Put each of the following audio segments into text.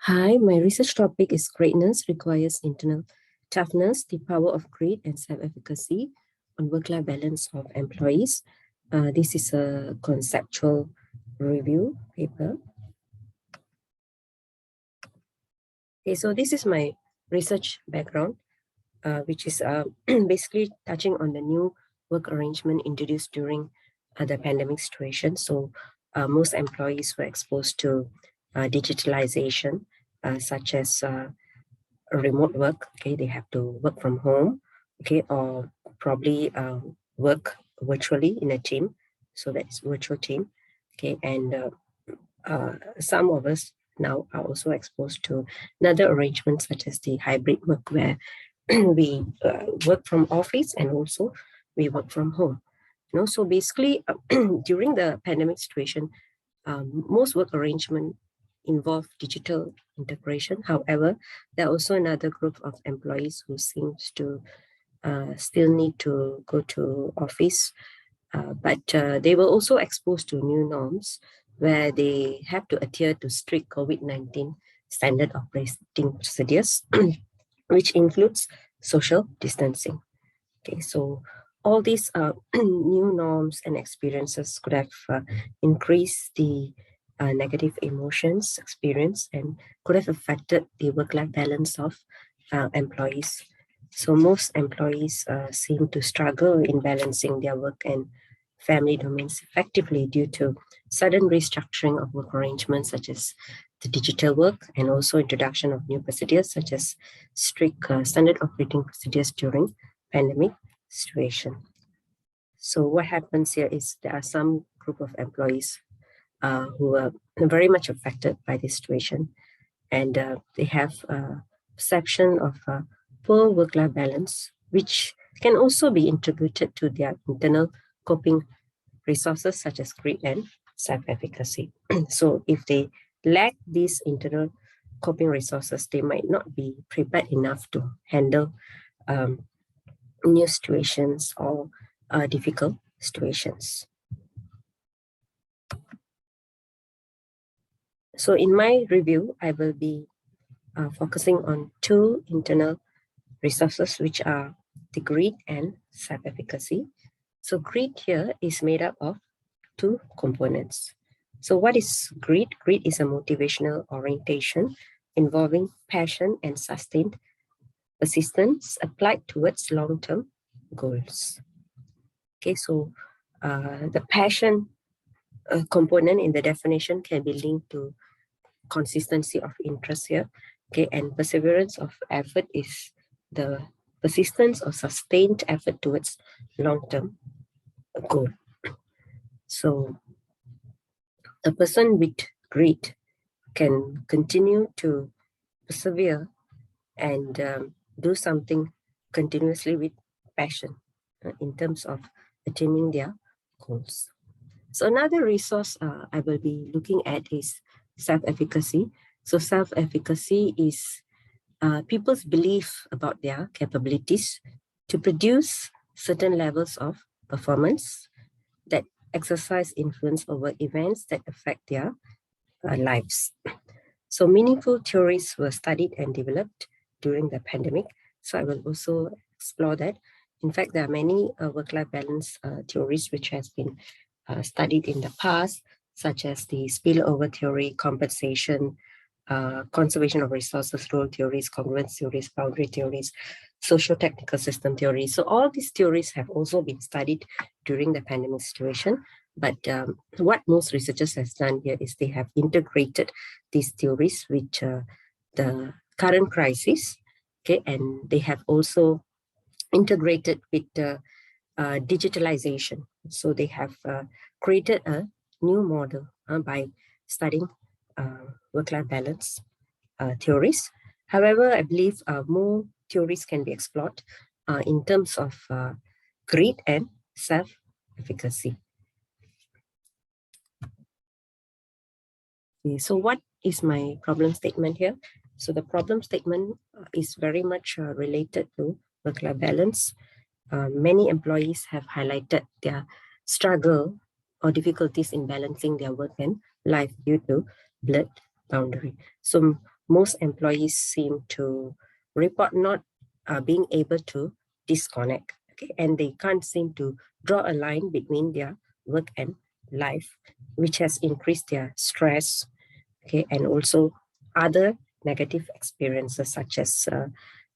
Hi, my research topic is greatness requires internal toughness, the power of grit and self-efficacy on work-life balance of employees. This is a conceptual review paper. Okay, so this is my research background, which is basically touching on the new work arrangement introduced during the pandemic situation. So most employees were exposed to digitalization, such as remote work. Okay, they have to work from home. Okay, or probably work virtually in a team. So that's virtual team. Okay, and some of us now are also exposed to another arrangement such as the hybrid work, where we work from office and also we work from home. So basically during the pandemic situation, most work arrangement involve digital integration. However, there are also another group of employees who seems to still need to go to office, but they were also exposed to new norms where they have to adhere to strict COVID-19 standard operating procedures, which includes social distancing. Okay, so all these new norms and experiences could have increased the negative emotions experience and could have affected the work-life balance of employees. So most employees seem to struggle in balancing their work and family domains effectively due to sudden restructuring of work arrangements such as the digital work and also introduction of new procedures such as strict standard operating procedures during pandemic situation. So what happens here is there are some group of employees who are very much affected by this situation, and they have a perception of poor work-life balance, which can also be attributed to their internal coping resources such as grit and self-efficacy. So if they lack these internal coping resources, they might not be prepared enough to handle new situations or difficult situations. So in my review, I will be focusing on two internal resources, which are the grit and self-efficacy. So grit here is made up of two components. So what is grit? Grit is a motivational orientation involving passion and sustained persistence applied towards long-term goals. Okay, so the passion component in the definition can be linked to consistency of interest here. Okay, and perseverance of effort is the persistence or sustained effort towards long-term goal. So a person with grit can continue to persevere and do something continuously with passion in terms of attaining their goals. So another resource I will be looking at is self-efficacy. So self-efficacy is people's belief about their capabilities to produce certain levels of performance that exercise influence over events that affect their lives. So meaningful theories were studied and developed during the pandemic. So I will also explore that. In fact, there are many work-life balance theories which has been studied in the past, such as the spillover theory, compensation, conservation of resources, role theories, congruence theories, boundary theories, socio-technical system theories. So all these theories have also been studied during the pandemic situation. But what most researchers have done here is they have integrated these theories with the current crisis, okay, and they have also integrated with the digitalization. So they have created a new model by studying work-life balance theories. However, I believe more theories can be explored in terms of grit and self-efficacy. Okay, so what is my problem statement here? So the problem statement is very much related to work-life balance. Many employees have highlighted their struggle or difficulties in balancing their work and life due to blurred boundary. So most employees seem to report not being able to disconnect, okay, and they can't seem to draw a line between their work and life, which has increased their stress, okay, and also other negative experiences such as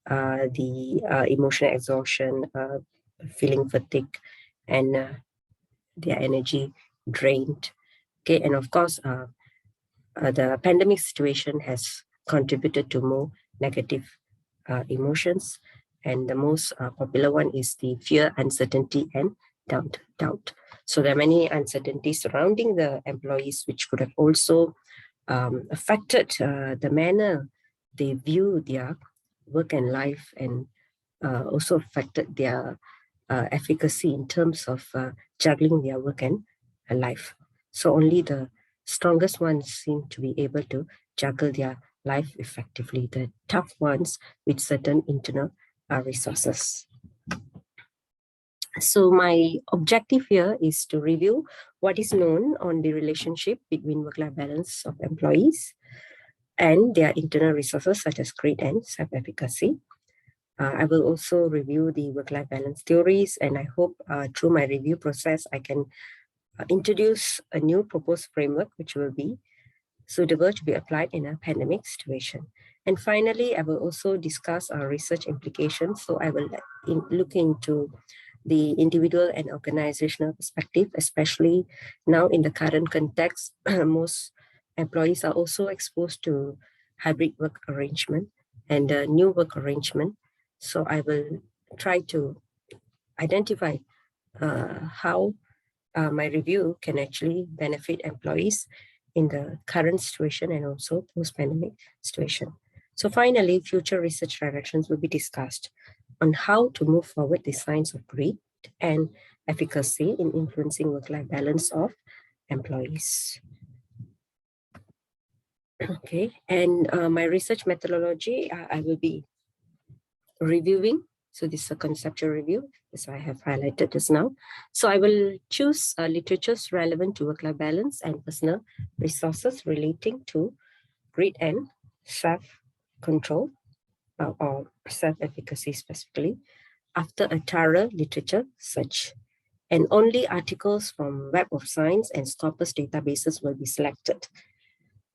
the emotional exhaustion, feeling fatigue, and their energy drained. Okay, and of course, the pandemic situation has contributed to more negative emotions, and the most popular one is the fear, uncertainty, and doubt. So there are many uncertainties surrounding the employees, which could have also affected the manner they view their work and life, and also affected their efficacy in terms of juggling their work and life. So only the strongest ones seem to be able to juggle their life effectively, the tough ones with certain internal resources. So my objective here is to review what is known on the relationship between work-life balance of employees and their internal resources such as grit and self-efficacy. I will also review the work-life balance theories, and I hope through my review process, I can introduce a new proposed framework which will be suitable to be applied in a pandemic situation. And finally, I will also discuss our research implications. So I will look into the individual and organizational perspective, especially now in the current context. Most employees are also exposed to hybrid work arrangement and new work arrangement. So I will try to identify how my review can actually benefit employees in the current situation and also post-pandemic situation. So finally, future research directions will be discussed on how to move forward the science of grit and efficacy in influencing work-life balance of employees. Okay, and my research methodology, I will be reviewing. So this is a conceptual review, as I have highlighted just now. So I will choose literatures relevant to work-life balance and personal resources relating to grit and self-control or self-efficacy specifically after a thorough literature search. And only articles from Web of Science and Scopus databases will be selected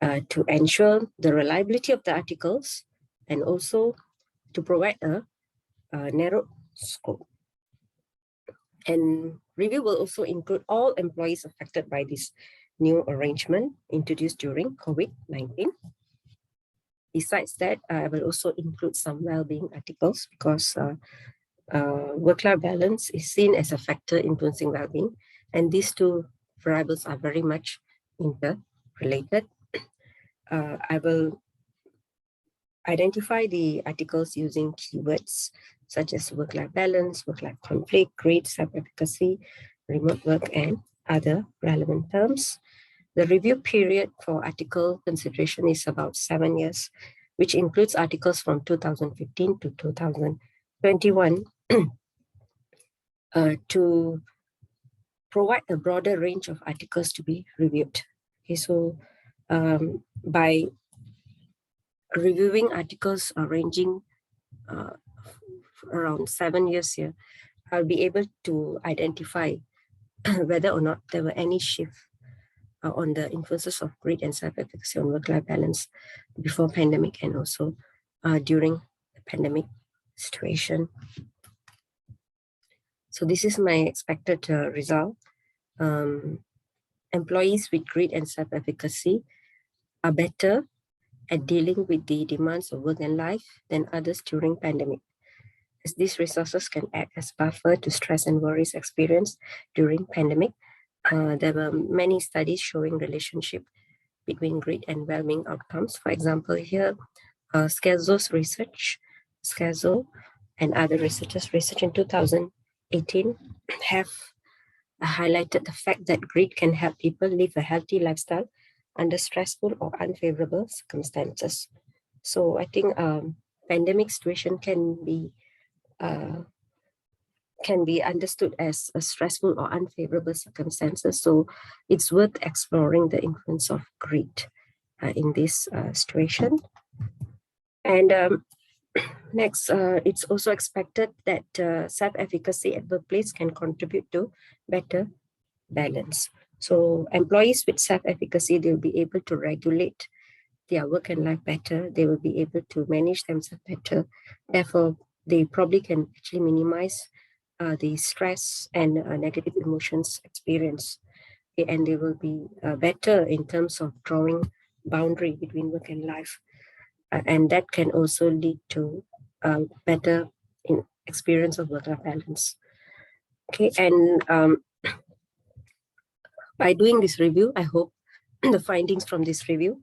to ensure the reliability of the articles and also to provide a narrow scope. And review will also include all employees affected by this new arrangement introduced during COVID-19. Besides that, I will also include some well-being articles because work-life balance is seen as a factor influencing well-being, and these two variables are very much interrelated. I will identify the articles using keywords such as work-life balance, work-life conflict, grit, self-efficacy, remote work, and other relevant terms. The review period for article consideration is about 7 years, which includes articles from 2015 to 2021 to provide a broader range of articles to be reviewed. Okay, so by reviewing articles ranging around 7 years here, I'll be able to identify whether or not there were any shift on the influences of grit and self-efficacy on work-life balance before pandemic and also during the pandemic situation. So this is my expected result. Employees with grit and self-efficacy are better at dealing with the demands of work and life than others during pandemic, as these resources can act as buffer to stress and worries experienced during pandemic. There were many studies showing relationship between grit and well-being outcomes. For example, here, Scazo's research, Scazo and other researchers' research in 2018 have highlighted the fact that grit can help people live a healthy lifestyle under stressful or unfavorable circumstances. So I think pandemic situation can be understood as a stressful or unfavorable circumstances. So it's worth exploring the influence of grit in this situation. And next, it's also expected that self-efficacy at workplace can contribute to better balance. So employees with self-efficacy, they'll be able to regulate their work and life better. They will be able to manage themselves better. Therefore, they probably can actually minimize the stress and negative emotions experience. And they will be better in terms of drawing boundary between work and life. And that can also lead to better experience of work-life balance. Okay, and by doing this review, I hope the findings from this review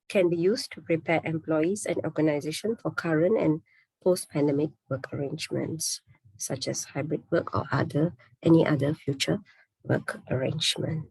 can be used to prepare employees and organizations for current and post-pandemic work arrangements, such as hybrid work or any other future work arrangement.